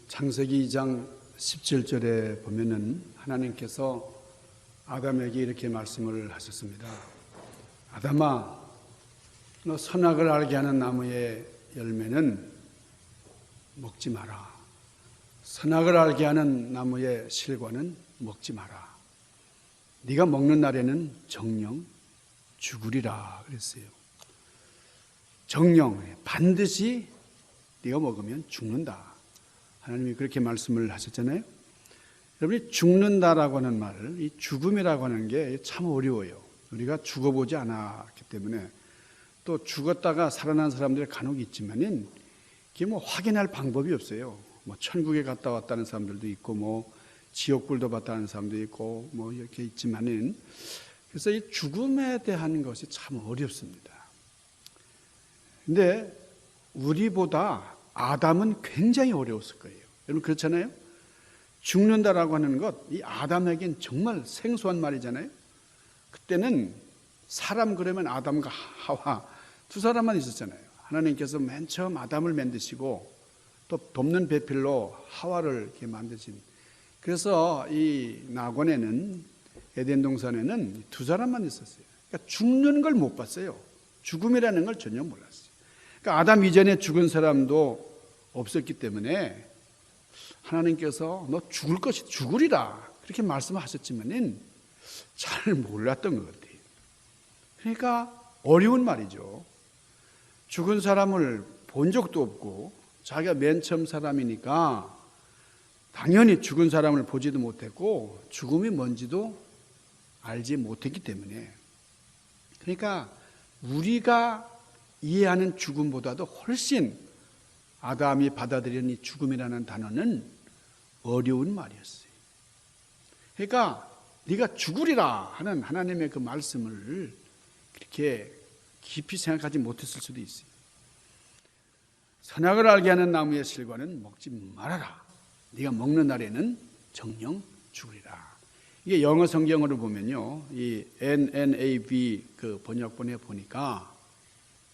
창세기 2장 17절에 보면은 하나님께서 아담에게 이렇게 말씀을 하셨습니다. 아담아, 너 선악을 알게 하는 나무의 열매는 먹지 마라. 선악을 알게 하는 나무의 실과는 먹지 마라. 네가 먹는 날에는 정령 죽으리라 그랬어요. 정령, 반드시 네가 먹으면 죽는다. 하나님이 그렇게 말씀을 하셨잖아요. 여러분이 죽는다라고 하는 말, 이 죽음이라고 하는 게 참 어려워요. 우리가 죽어보지 않았기 때문에, 또 죽었다가 살아난 사람들이 간혹 있지만은 이게 뭐 확인할 방법이 없어요. 뭐 천국에 갔다 왔다는 사람들도 있고, 뭐 지옥불도 봤다는 사람도 있고, 뭐 이렇게 있지만은, 그래서 이 죽음에 대한 것이 참 어렵습니다. 근데 우리보다 아담은 굉장히 어려웠을 거예요. 여러분 그렇잖아요? 죽는다라고 하는 것, 이 아담에겐 정말 생소한 말이잖아요. 그때는 사람 그러면 아담과 하와 두 사람만 있었잖아요. 하나님께서 맨 처음 아담을 만드시고 또 돕는 배필로 하와를 이렇게 만드신. 그래서 이 낙원에는, 에덴 동산에는 두 사람만 있었어요. 그러니까 죽는 걸 못 봤어요. 죽음이라는 걸 전혀 몰랐어요. 그러니까 아담 이전에 죽은 사람도 없었기 때문에 하나님께서 너 죽을 것이 죽으리라 그렇게 말씀하셨지만은 잘 몰랐던 것 같아요. 그러니까 어려운 말이죠. 죽은 사람을 본 적도 없고 자기가 맨 처음 사람이니까 당연히 죽은 사람을 보지도 못했고 죽음이 뭔지도 알지 못했기 때문에, 그러니까 우리가 이해하는 죽음보다도 훨씬 아담이 받아들이는 이 죽음이라는 단어는 어려운 말이었어요. 그러니까 네가 죽으리라 하는 하나님의 그 말씀을 그렇게 깊이 생각하지 못했을 수도 있어요. 선악을 알게 하는 나무의 실과는 먹지 말아라. 네가 먹는 날에는 정령 죽으리라. 이게 영어 성경으로 보면요, 이 NNAV 그 번역본에 보니까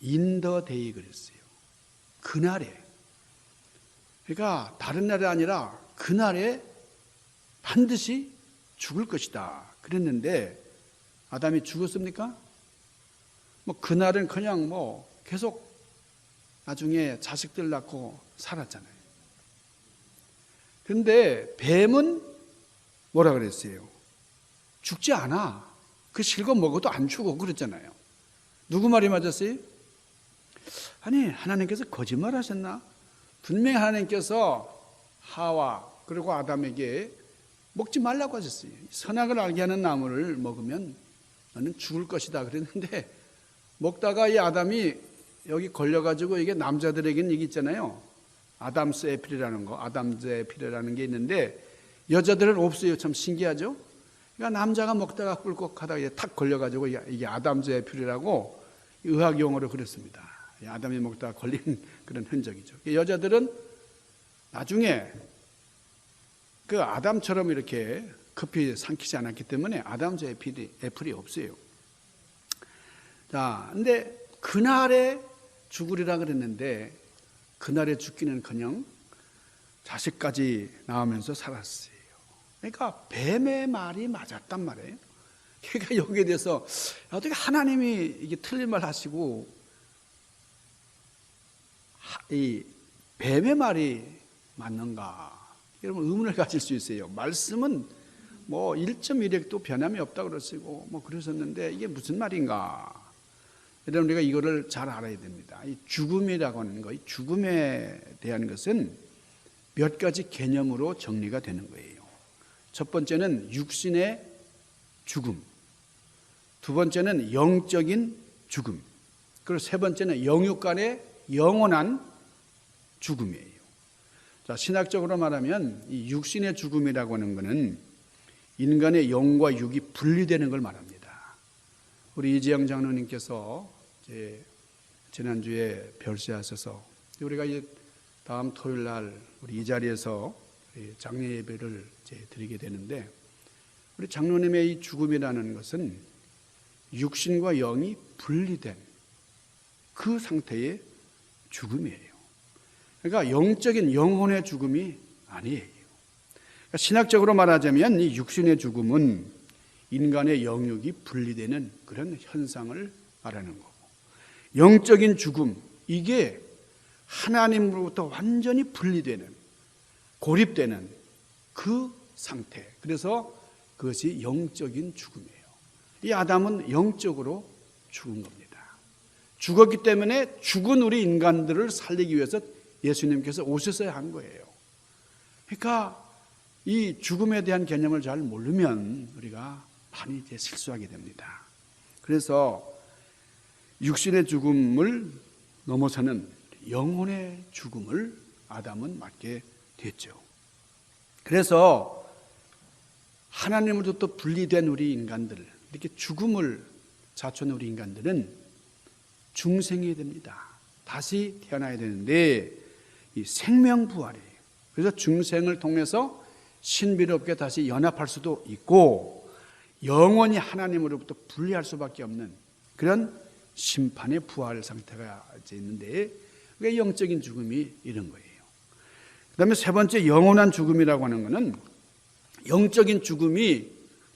in the day 그랬어요. 그날에. 그러니까 다른 날이 아니라 그날에 반드시 죽을 것이다 그랬는데 아담이 죽었습니까? 뭐 그날은 그냥 뭐 계속 나중에 자식들 낳고 살았잖아요. 그런데 뱀은 뭐라 그랬어요? 죽지 않아. 그 실과 먹어도 안 죽어 그랬잖아요. 누구 말이 맞았어요? 아니, 하나님께서 거짓말 하셨나? 분명히 하나님께서 하와 그리고 아담에게 먹지 말라고 하셨어요. 선악을 알게 하는 나무를 먹으면 너는 죽을 것이다 그랬는데, 먹다가 이 아담이 여기 걸려가지고, 이게 남자들에게는 이게 있잖아요. 아담스 애플이라는 거, 아담스 애플이라는 게 있는데 여자들은 없어요. 참 신기하죠? 그러니까 남자가 먹다가 꿀꺽하다가 탁 걸려가지고 이게 아담스 애플이라고 의학 용어로 그랬습니다. 아담이 먹다가 걸린 그런 흔적이죠. 여자들은 나중에 그 아담처럼 이렇게 급히 삼키지 않았기 때문에 아담스 애플이 없어요. 자, 근데 그날에 죽으리라 그랬는데 그날에 죽기는커녕 자식까지 낳으면서 살았어요. 그러니까 뱀의 말이 맞았단 말이에요. 그러니까 여기에 대해서 어떻게 하나님이 이게 틀린 말 하시고 이 뱀의 말이 맞는가? 여러분 의문을 가질 수 있어요. 말씀은 뭐 1.1핵도 변함이 없다고 그러시고 뭐 그러셨는데 이게 무슨 말인가? 여러분 우리가 이거를 잘 알아야 됩니다. 이 죽음이라고 하는 거, 이 죽음에 대한 것은 몇 가지 개념으로 정리가 되는 거예요. 첫 번째는 육신의 죽음, 두 번째는 영적인 죽음, 그리고 세 번째는 영육 간의 영원한 죽음이에요. 자, 신학적으로 말하면 이 육신의 죽음이라고 하는 것은 인간의 영과 육이 분리되는 걸 말합니다. 우리 이지영 장로님께서 지난주에 별세하셔서 우리가 이제 다음 토요일 날 우리 이 자리에서 장례 예배를 드리게 되는데, 우리 장로님의 이 죽음이라는 것은 육신과 영이 분리된 그 상태의 죽음이에요. 그러니까 영적인 영혼의 죽음이 아니에요. 그러니까 신학적으로 말하자면 이 육신의 죽음은 인간의 영육이 분리되는 그런 현상을 말하는 거고, 영적인 죽음, 이게 하나님으로부터 완전히 분리되는, 고립되는 그 상태. 그래서 그것이 영적인 죽음이에요. 이 아담은 영적으로 죽은 겁니다. 죽었기 때문에 죽은 우리 인간들을 살리기 위해서 예수님께서 오셨어야 한 거예요. 그러니까 이 죽음에 대한 개념을 잘 모르면 우리가 많이 이제 실수하게 됩니다. 그래서 육신의 죽음을 넘어서는 영혼의 죽음을 아담은 맞게 됐죠. 그래서 하나님으로부터 분리된 우리 인간들, 이렇게 죽음을 자초한 우리 인간들은 중생이 됩니다. 다시 태어나야 되는데 이 생명부활이에요. 그래서 중생을 통해서 신비롭게 다시 연합할 수도 있고 영원히 하나님으로부터 분리할 수밖에 없는 그런 심판의 부활 상태가 있는데 그게 영적인 죽음이 이런 거예요. 그 다음에 세 번째 영원한 죽음이라고 하는 것은 영적인 죽음이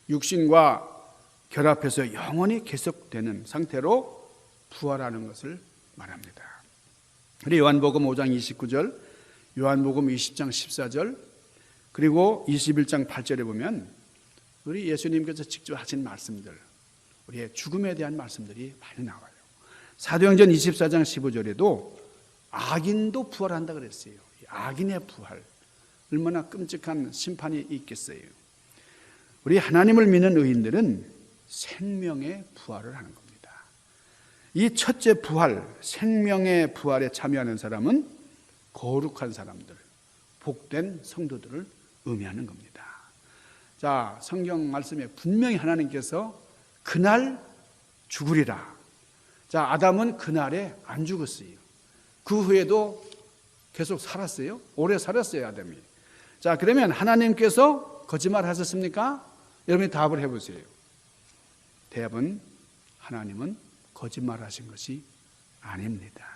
육신과 결합해서 영원히 계속되는 상태로 부활하는 것을 말합니다. 우리 요한복음 5장 29절, 요한복음 20장 14절, 그리고 21장 8절에 보면 우리 예수님께서 직접 하신 말씀들, 우리의 죽음에 대한 말씀들이 많이 나와요. 사도행전 24장 15절에도 악인도 부활한다 그랬어요. 악인의 부활, 얼마나 끔찍한 심판이 있겠어요. 우리 하나님을 믿는 의인들은 생명의 부활을 하는 겁니다. 이 첫째 부활, 생명의 부활에 참여하는 사람은 거룩한 사람들, 복된 성도들을 의미하는 겁니다. 자, 성경 말씀에 분명히 하나님께서 그날 죽으리라. 자, 아담은 그날에 안 죽었어요. 그 후에도 계속 살았어요. 오래 살았어요, 아담이. 자, 그러면 하나님께서 거짓말 하셨습니까? 여러분이 답을 해보세요. 대답은 하나님은 거짓말하신 것이 아닙니다.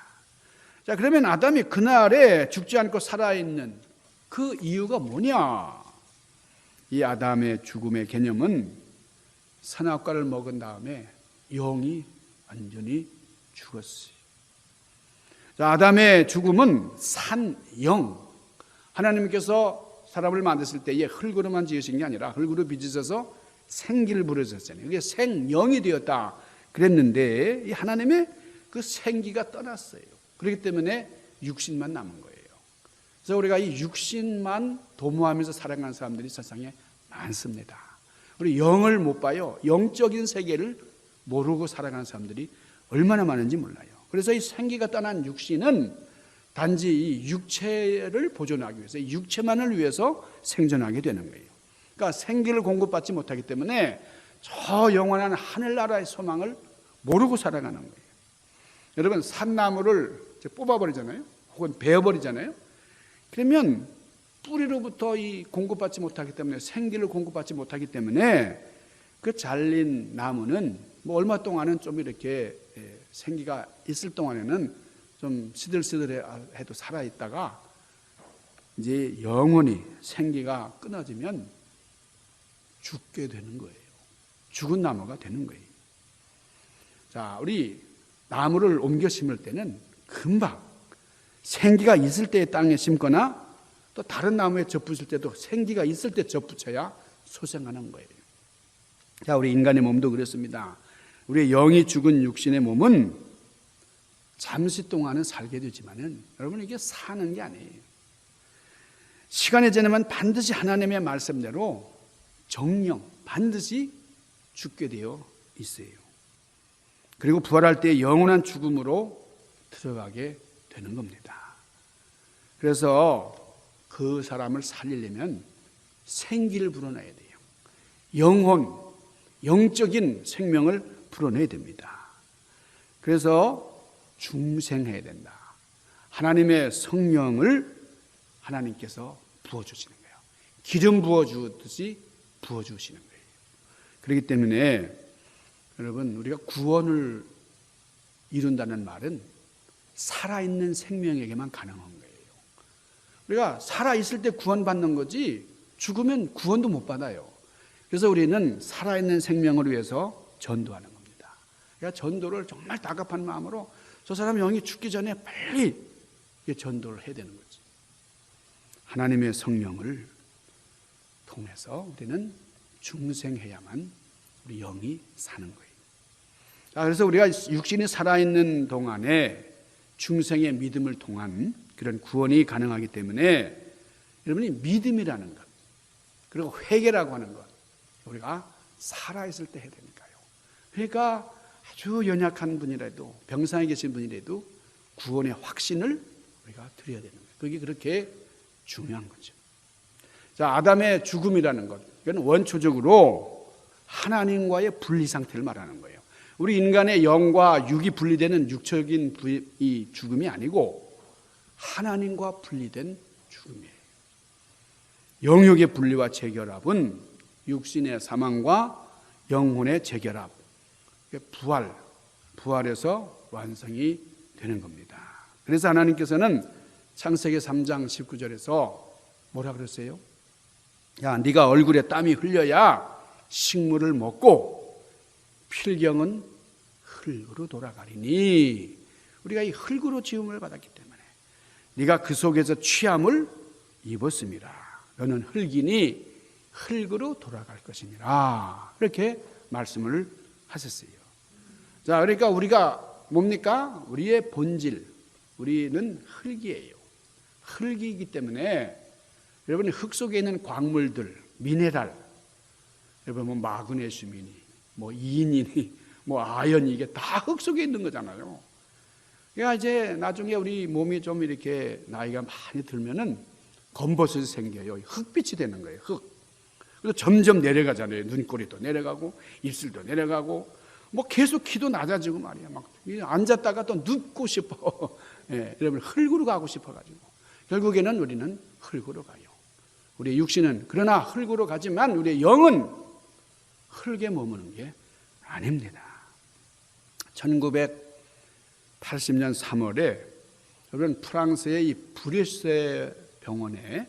자, 그러면 아담이 그날에 죽지 않고 살아있는 그 이유가 뭐냐? 이 아담의 죽음의 개념은 선악과를 먹은 다음에 영이 완전히 죽었어요. 자, 아담의 죽음은 산영. 하나님께서 사람을 만드실 때에 흙으로만 지으신 게 아니라 흙으로 빚으셔서 생기를 부르셨잖아요. 그게 생영이 되었다 그랬는데 이 하나님의 그 생기가 떠났어요. 그렇기 때문에 육신만 남은 거예요. 그래서 우리가 이 육신만 도모하면서 살아가는 사람들이 세상에 많습니다. 우리 영을 못 봐요. 영적인 세계를 모르고 살아가는 사람들이 얼마나 많은지 몰라요. 그래서 이 생기가 떠난 육신은 단지 이 육체를 보존하기 위해서, 이 육체만을 위해서 생존하게 되는 거예요. 그러니까 생기를 공급받지 못하기 때문에 저 영원한 하늘나라의 소망을 모르고 살아가는 거예요. 여러분, 산나무를 뽑아버리잖아요. 혹은 베어버리잖아요. 그러면 뿌리로부터 이 공급받지 못하기 때문에, 생기를 공급받지 못하기 때문에 그 잘린 나무는 뭐 얼마 동안은 좀 이렇게 생기가 있을 동안에는 좀 시들시들해도 살아있다가 이제 영원히 생기가 끊어지면 죽게 되는 거예요. 죽은 나무가 되는 거예요. 자, 우리 나무를 옮겨 심을 때는 금방 생기가 있을 때 땅에 심거나 또 다른 나무에 접붙일 때도 생기가 있을 때 접붙여야 소생하는 거예요. 자, 우리 인간의 몸도 그렇습니다. 우리의 영이 죽은 육신의 몸은 잠시 동안은 살게 되지만은 여러분 이게 사는 게 아니에요. 시간이 지나면 반드시 하나님의 말씀대로 정령 반드시 죽게 되어 있어요. 그리고 부활할 때 영원한 죽음으로 들어가게 되는 겁니다. 그래서 그 사람을 살리려면 생기를 불어넣어야 돼요. 영혼, 영적인 생명을 불어넣어야 됩니다. 그래서 중생해야 된다. 하나님의 성령을 하나님께서 부어주시는 거예요. 기름 부어주듯이 부어주시는 거예요. 그렇기 때문에 여러분, 우리가 구원을 이룬다는 말은 살아있는 생명에게만 가능한 거예요. 우리가 살아있을 때 구원받는 거지 죽으면 구원도 못 받아요. 그래서 우리는 살아있는 생명을 위해서 전도하는 겁니다. 그러니까 전도를 정말 다급한 마음으로 저 사람 영이 죽기 전에 빨리 전도를 해야 되는 거지. 하나님의 성령을 통해서 우리는 중생해야만 우리 영이 사는 거예요. 자, 그래서 우리가 육신이 살아있는 동안에 중생의 믿음을 통한 그런 구원이 가능하기 때문에 여러분이 믿음이라는 것, 그리고 회개라고 하는 것, 우리가 살아있을 때 해야 되니까요. 그러니까 아주 연약한 분이라도, 병상에 계신 분이라도 구원의 확신을 우리가 드려야 되는 거예요. 그게 그렇게 중요한 거죠. 자, 아담의 죽음이라는 것, 이건 원초적으로 하나님과의 분리 상태를 말하는 거예요. 우리 인간의 영과 육이 분리되는 육적인 이 죽음이 아니고 하나님과 분리된 죽음이에요. 영역의 분리와 재결합은 육신의 사망과 영혼의 재결합, 부활에서 완성이 되는 겁니다. 그래서 하나님께서는 창세기 3장 19절에서 뭐라 그랬어요? 야, 네가 얼굴에 땀이 흘려야 식물을 먹고 필경은 흙으로 돌아가리니, 우리가 이 흙으로 지음을 받았기 때문에 네가 그 속에서 취함을 입었습니다. 너는 흙이니 흙으로 돌아갈 것이니라. 이렇게 말씀을 하셨어요. 자, 그러니까 우리가 뭡니까? 우리의 본질, 우리는 흙이에요. 흙이기 때문에 여러분 흙 속에 있는 광물들, 미네랄, 여러분 뭐 마그네슘이니, 뭐 이인이니, 뭐 아연이, 이게 다 흙 속에 있는 거잖아요. 그러니까 이제 나중에 우리 몸이 좀 이렇게 나이가 많이 들면은 검버섯이 생겨요. 흙빛이 되는 거예요. 흙. 그래서 점점 내려가잖아요. 눈꼬리도 내려가고 입술도 내려가고 뭐 계속 키도 낮아지고 말이야. 막 앉았다가 또 눕고 싶어. 예, 여러분 흙으로 가고 싶어가지고 결국에는 우리는 흙으로 가요. 우리의 육신은 그러나 흙으로 가지만 우리의 영은 흙에 머무는 게 아닙니다. 1980년 3월에 여러분 프랑스의 이 브뤼세 병원에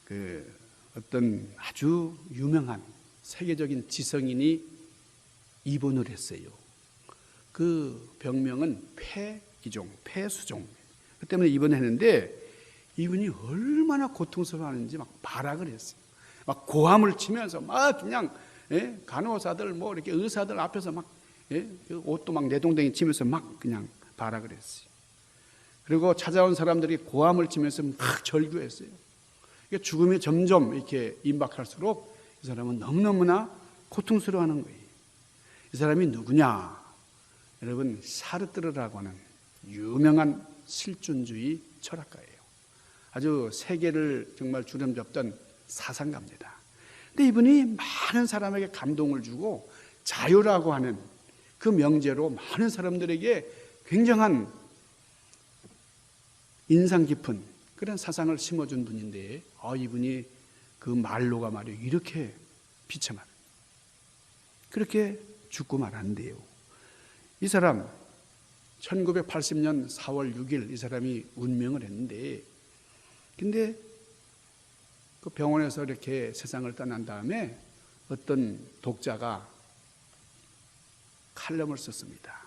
그 어떤 아주 유명한 세계적인 지성인이 입원을 했어요. 그 병명은 폐기종, 폐수종. 그 때문에 입원했는데 이분이 얼마나 고통스러워하는지 막 발악을 했어요. 막 고함을 치면서 막 그냥 간호사들 뭐 이렇게 의사들 앞에서 막 옷도 막 내동댕이 치면서 막 그냥 발악을 했어요. 그리고 찾아온 사람들이 고함을 치면서 막 절규했어요. 죽음이 점점 이렇게 임박할수록 이 사람은 너무너무나 고통스러워하는 거예요. 이 사람이 누구냐? 여러분 사르트르라고 하는 유명한 실존주의 철학가예요. 아주 세계를 정말 주름잡던 사상가입니다. 근데 이분이 많은 사람에게 감동을 주고 자유라고 하는 그 명제로 많은 사람들에게 굉장한 인상 깊은 그런 사상을 심어준 분인데 이분이 그 말로가 말이에요. 이렇게 비참한 그렇게 죽고 말았는데요. 이 사람 1980년 4월 6일 이 사람이 운명을 했는데 근데 그 병원에서 이렇게 세상을 떠난 다음에 어떤 독자가 칼럼을 썼습니다.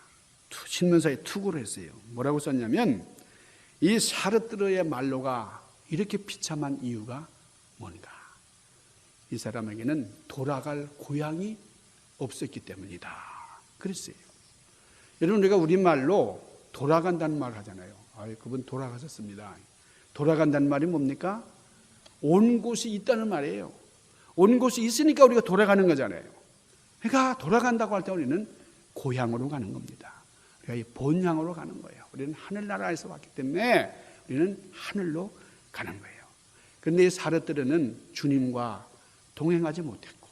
신문사에 투고를 했어요. 뭐라고 썼냐면 이 사르트르의 말로가 이렇게 비참한 이유가 뭔가? 이 사람에게는 돌아갈 고향이 없었기 때문이다. 그랬어요. 여러분 우리가 우리말로 돌아간다는 말 하잖아요. 그분 돌아가셨습니다. 돌아간다는 말이 뭡니까? 온 곳이 있다는 말이에요. 온 곳이 있으니까 우리가 돌아가는 거잖아요. 그러니까 돌아간다고 할 때 우리는 고향으로 가는 겁니다. 우리가 이 본향으로 가는 거예요. 우리는 하늘나라에서 왔기 때문에 우리는 하늘로 가는 거예요. 그런데 이 사르트르는 주님과 동행하지 못했고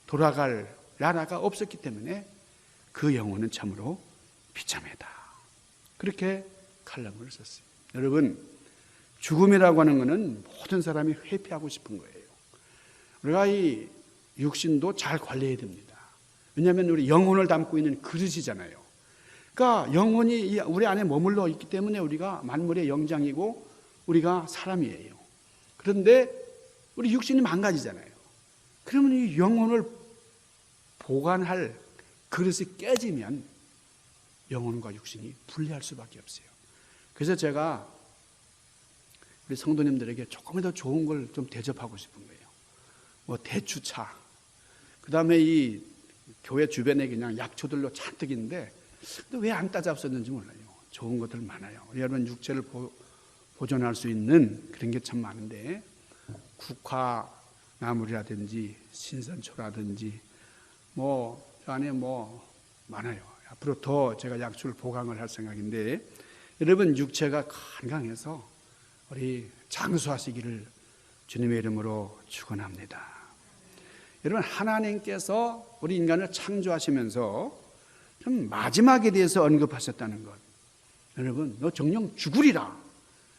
돌아갈 나라가 없었기 때문에 그 영혼은 참으로 비참하다. 그렇게 칼럼을 썼어요. 여러분 죽음이라고 하는 것은 모든 사람이 회피하고 싶은 거예요. 우리가 이 육신도 잘 관리해야 됩니다. 왜냐하면 우리 영혼을 담고 있는 그릇이잖아요. 그러니까 영혼이 우리 안에 머물러 있기 때문에 우리가 만물의 영장이고 우리가 사람이에요. 그런데 우리 육신이 망가지잖아요. 그러면 이 영혼을 보관할 그릇이 깨지면 영혼과 육신이 분리할 수밖에 없어요. 그래서 제가 우리 성도님들에게 조금이라도 좋은 걸 좀 대접하고 싶은 거예요. 뭐 대추차, 그 다음에 이 교회 주변에 그냥 약초들로 잔뜩 있는데 왜 안 따잡았었는지 몰라요. 좋은 것들 많아요. 여러분 육체를 보존할 수 있는 그런 게 참 많은데 국화나물이라든지 신선초라든지 뭐 저 안에 뭐 많아요. 앞으로 더 제가 약초를 보강을 할 생각인데 여러분 육체가 건강해서 우리 장수하시기를 주님의 이름으로 축원합니다. 여러분 하나님께서 우리 인간을 창조하시면서 좀 마지막에 대해서 언급하셨다는 것. 여러분 너 정녕 죽으리라.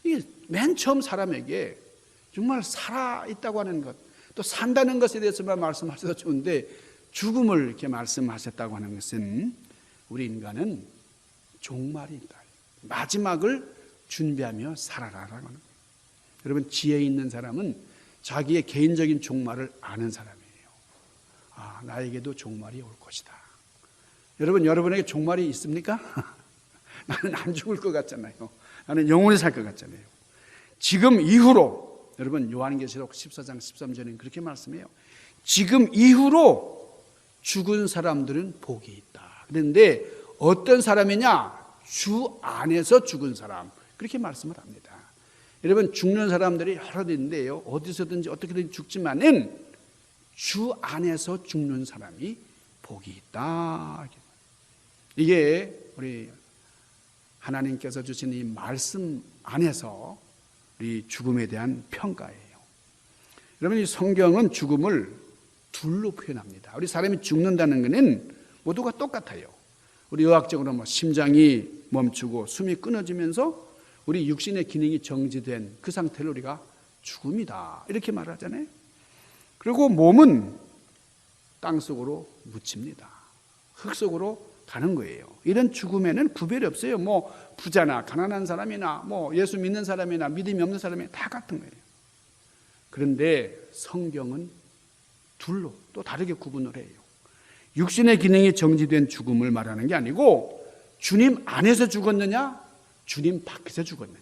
이게 맨 처음 사람에게 정말 살아있다고 하는 것, 또 산다는 것에 대해서만 말씀하셔도 좋은데 죽음을 이렇게 말씀하셨다고 하는 것은 우리 인간은 종말이 있다. 마지막을 준비하며 살아가라고 하는 거예요. 여러분 지혜 있는 사람은 자기의 개인적인 종말을 아는 사람이에요. 아, 나에게도 종말이 올 것이다. 여러분 여러분에게 종말이 있습니까? 나는 안 죽을 것 같잖아요. 나는 영원히 살 것 같잖아요. 지금 이후로 여러분 요한계시록 14장 13절에는 그렇게 말씀해요. 지금 이후로 죽은 사람들은 복이 있다. 그런데 어떤 사람이냐? 주 안에서 죽은 사람. 그렇게 말씀을 합니다. 여러분 죽는 사람들이 여러 있는데요. 어디서든지 어떻게든지 죽지만은 주 안에서 죽는 사람이 복이 있다. 이게 우리 하나님께서 주신 이 말씀 안에서 우리 죽음에 대한 평가예요. 여러분 이 성경은 죽음을 둘로 표현합니다. 우리 사람이 죽는다는 것은 모두가 똑같아요. 우리 의학적으로 뭐 심장이 멈추고 숨이 끊어지면서 우리 육신의 기능이 정지된 그 상태를 우리가 죽음이다 이렇게 말하잖아요. 그리고 몸은 땅속으로 묻힙니다. 흙 속으로 가는 거예요. 이런 죽음에는 구별이 없어요. 뭐 부자나 가난한 사람이나 뭐 예수 믿는 사람이나 믿음이 없는 사람이 다 같은 거예요. 그런데 성경은 둘로 또 다르게 구분을 해요. 육신의 기능이 정지된 죽음을 말하는 게 아니고 주님 안에서 죽었느냐 주님 밖에서 죽었느냐.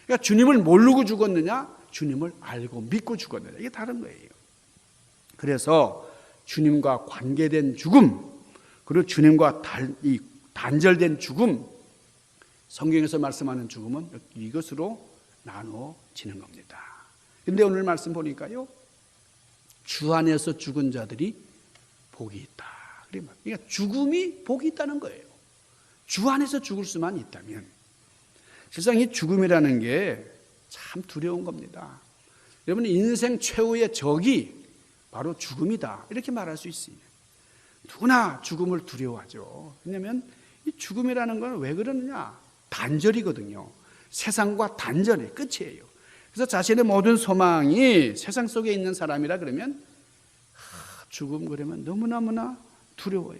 그러니까 주님을 모르고 죽었느냐 주님을 알고 믿고 죽었느냐. 이게 다른 거예요. 그래서 주님과 관계된 죽음 그리고 주님과 단절된 죽음, 성경에서 말씀하는 죽음은 이것으로 나누어지는 겁니다. 그런데 오늘 말씀 보니까요, 주 안에서 죽은 자들이 복이 있다. 그러니까 죽음이 복이 있다는 거예요. 주 안에서 죽을 수만 있다면. 실상 이 죽음이라는 게 참 두려운 겁니다. 여러분 인생 최후의 적이 바로 죽음이다. 이렇게 말할 수 있어요. 누구나 죽음을 두려워하죠. 왜냐하면 이 죽음이라는 건 왜 그러느냐? 단절이거든요. 세상과 단절이 끝이에요. 그래서 자신의 모든 소망이 세상 속에 있는 사람이라 그러면 죽음 그러면 너무너무나 두려워요.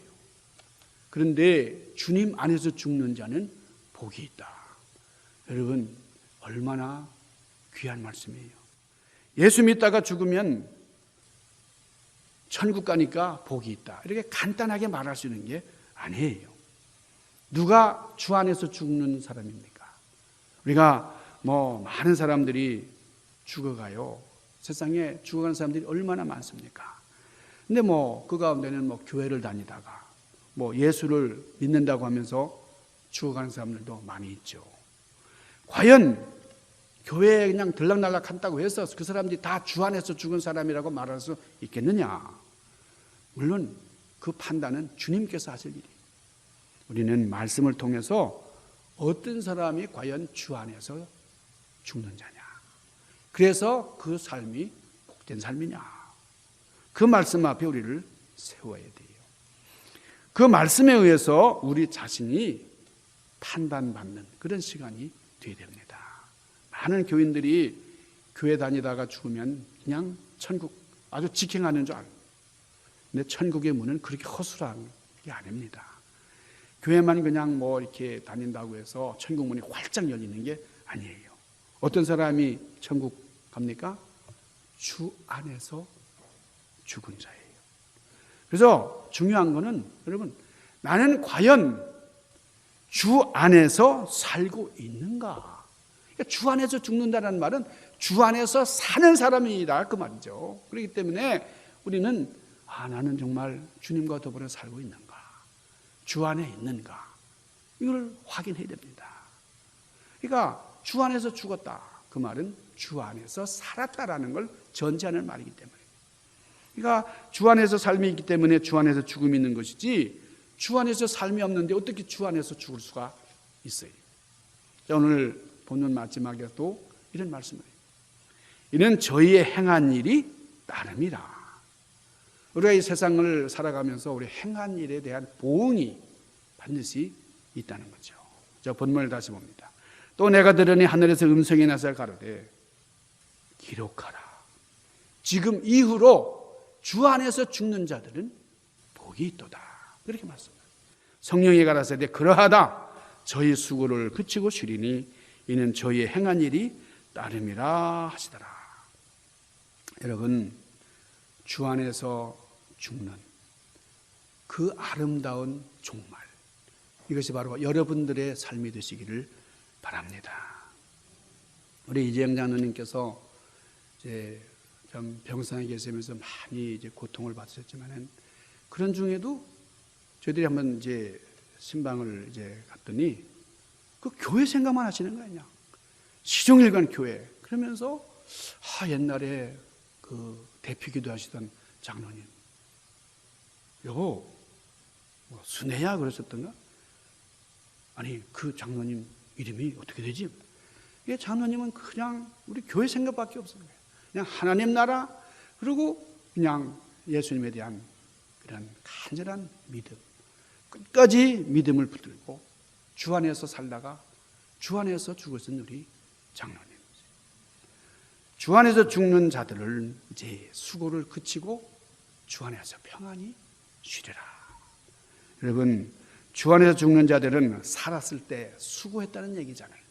그런데 주님 안에서 죽는 자는 복이 있다. 여러분 얼마나 귀한 말씀이에요. 예수 믿다가 죽으면 천국 가니까 복이 있다. 이렇게 간단하게 말할 수 있는 게 아니에요. 누가 주 안에서 죽는 사람입니까? 우리가 뭐 많은 사람들이 죽어가요. 세상에 죽어가는 사람들이 얼마나 많습니까? 근데 뭐 그 가운데는 뭐 교회를 다니다가 뭐 예수를 믿는다고 하면서 죽어가는 사람들도 많이 있죠. 과연 교회에 그냥 들락날락 한다고 해서 그 사람들이 다 주 안에서 죽은 사람이라고 말할 수 있겠느냐? 물론 그 판단은 주님께서 하실 일이에요. 우리는 말씀을 통해서 어떤 사람이 과연 주 안에서 죽는 자냐? 그래서 그 삶이 복된 삶이냐? 그 말씀 앞에 우리를 세워야 돼요. 그 말씀에 의해서 우리 자신이 판단받는 그런 시간이 되어야 됩니다. 많은 교인들이 교회 다니다가 죽으면 그냥 천국 아주 직행하는 줄 알아요. 근데 천국의 문은 그렇게 허술한 게 아닙니다. 교회만 그냥 뭐 이렇게 다닌다고 해서 천국 문이 활짝 열리는 게 아니에요. 어떤 사람이 천국 갑니까? 주 안에서 죽은 자예요. 그래서 중요한 거는 여러분, 나는 과연 주 안에서 살고 있는가? 그러니까 주 안에서 죽는다는 말은 주 안에서 사는 사람이다 그 말이죠. 그렇기 때문에 우리는 나는 정말 주님과 더불어 살고 있는가? 주 안에 있는가? 이걸 확인해야 됩니다. 그러니까 주 안에서 죽었다 그 말은 주 안에서 살았다라는 걸 전제하는 말이기 때문에, 그러니까 주 안에서 삶이 있기 때문에 주 안에서 죽음이 있는 것이지, 주 안에서 삶이 없는데 어떻게 주 안에서 죽을 수가 있어요? 자, 오늘 본문 마지막에도 이런 말씀을 해요. 이는 저희의 행한 일이 따름이라. 우리가 이 세상을 살아가면서 우리 행한 일에 대한 보응이 반드시 있다는 거죠. 자, 본문을 다시 봅니다. 또 내가 들으니 하늘에서 음성이 나서 가로되 기록하라. 지금 이후로 주 안에서 죽는 자들은 복이 있도다. 그렇게 말씀합니다. 성령이 가라사대 그러하다. 저희 수고를 그치고 쉬리니 이는 저희의 행한 일이 따름이라 하시더라. 여러분, 주 안에서 죽는 그 아름다운 종말, 이것이 바로 여러분들의 삶이 되시기를 바랍니다. 우리 이재영 장로님께서 이제 좀 병상에 계시면서 많이 이제 고통을 받으셨지만은, 그런 중에도 저희들이 한번 이제 신방을 이제 갔더니 그 교회 생각만 하시는 거 아니냐. 시종일관 교회. 그러면서 옛날에 그 대피기도 하시던 장로님, 여보 뭐 순애야 그러셨던가? 아니 그 장로님 이름이 어떻게 되지? 이 장로님은 그냥 우리 교회 생각밖에 없는 거예요. 그냥 하나님 나라, 그리고 그냥 예수님에 대한 그런 간절한 믿음, 끝까지 믿음을 붙들고 주 안에서 살다가 주 안에서 죽으신 우리 장로님. 주 안에서 죽는 자들을 이제 수고를 그치고 주 안에서 평안히 쉬리라. 여러분, 주 안에서 죽는 자들은 살았을 때 수고했다는 얘기잖아요.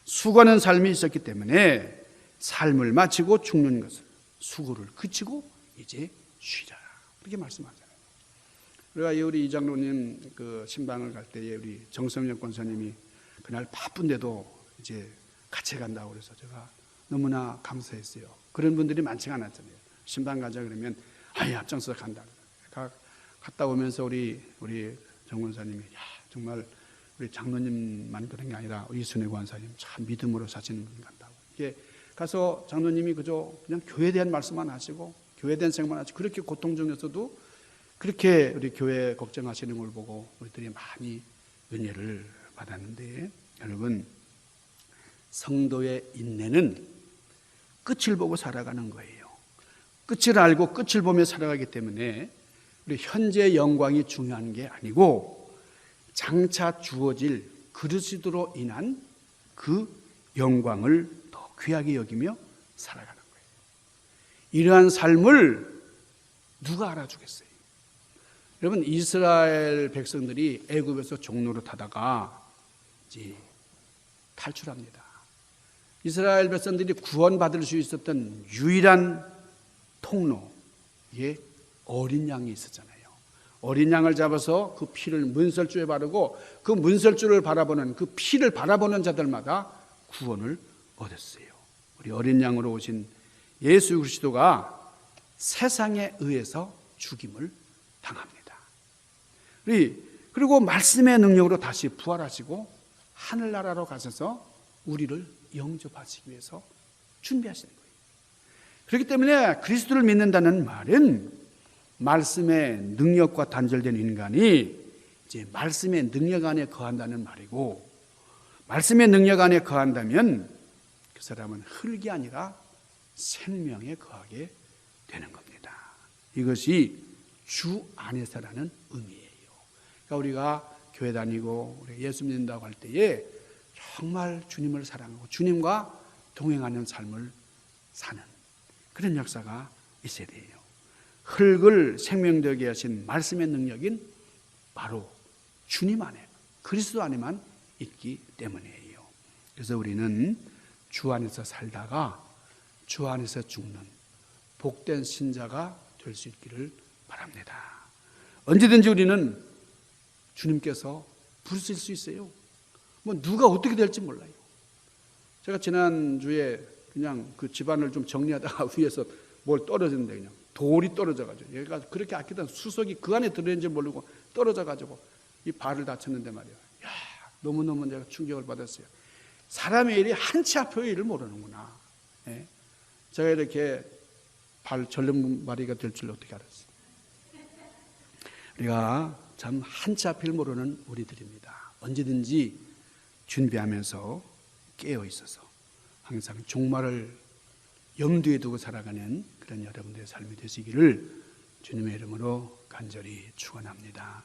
수고하는 삶이 있었기 때문에 삶을 마치고 죽는 것을, 수고를 그치고 이제 쉬라. 그렇게 말씀하잖아요. 우리가 우리 이 장로님 그 신방을 갈 때에 우리 정성혁 권사님이 그날 바쁜데도 이제 같이 간다고 그래서 제가 너무나 감사했어요. 그런 분들이 많지가 않았잖아요. 신방 가자 그러면 앞장서서 간다. 갔다 오면서 우리 정 권사님이 정말 우리 장로님만 그런 게 아니라 이순애 권사님 참 믿음으로 사시는 분 같다고. 이게 가서 장로님이 그냥 교회에 대한 말씀만 하시고 교회에 대한 생각만 하시고, 그렇게 고통 중에서도 그렇게 우리 교회 걱정하시는 걸 보고 우리들이 많이 은혜를 받았는데, 여러분, 성도의 인내는 끝을 보고 살아가는 거예요. 끝을 알고 끝을 보며 살아가기 때문에 우리 현재의 영광이 중요한 게 아니고 장차 주어질 그리스도로 인한 그 영광을 더 귀하게 여기며 살아가는 거예요. 이러한 삶을 누가 알아주겠어요? 여러분, 이스라엘 백성들이 애굽에서 종로로 타다가 이제 탈출합니다. 이스라엘 백성들이 구원받을 수 있었던 유일한 통로에 어린 양이 있었잖아요. 어린 양을 잡아서 그 피를 문설주에 바르고 그 문설주를 바라보는, 그 피를 바라보는 자들마다 구원을 얻었어요. 우리 어린 양으로 오신 예수 그리스도가 세상에 의해서 죽임을 당합니다. 그리고 말씀의 능력으로 다시 부활하시고 하늘나라로 가셔서 우리를 영접하시기 위해서 준비하시는 거예요. 그렇기 때문에 그리스도를 믿는다는 말은 말씀의 능력과 단절된 인간이 이제 말씀의 능력 안에 거한다는 말이고, 말씀의 능력 안에 거한다면 그 사람은 흙이 아니라 생명에 거하게 되는 겁니다. 이것이 주 안에서라는 의미예요. 그러니까 우리가 교회 다니고 예수 믿는다고 할 때에 정말 주님을 사랑하고 주님과 동행하는 삶을 사는 그런 역사가 있어야 돼요. 흙을 생명되게 하신 말씀의 능력인 바로 주님 안에, 그리스도 안에만 있기 때문이에요. 그래서 우리는 주 안에서 살다가 주 안에서 죽는 복된 신자가 될 수 있기를 바랍니다. 언제든지 우리는 주님께서 부르실 수 있어요. 뭐 누가 어떻게 될지 몰라요. 제가 지난주에 그냥 그 집안을 좀 정리하다가 위에서 뭘 떨어졌는데 그냥 돌이 떨어져가지고 얘가 그렇게 아끼던 수석이 그 안에 들어있는지 모르고 떨어져가지고 이 발을 다쳤는데 말이야. 야, 너무너무 내가 충격을 받았어요. 사람의 일이 한치 앞의 일을 모르는구나. 예? 제가 이렇게 발 절름발이가 될 줄 어떻게 알았어요. 우리가 참 한치 앞을 모르는 우리들입니다. 언제든지 준비하면서 깨어 있어서 항상 종말을 염두에 두고 살아가는 그런 여러분들의 삶이 되시기를 주님의 이름으로 간절히 축원합니다.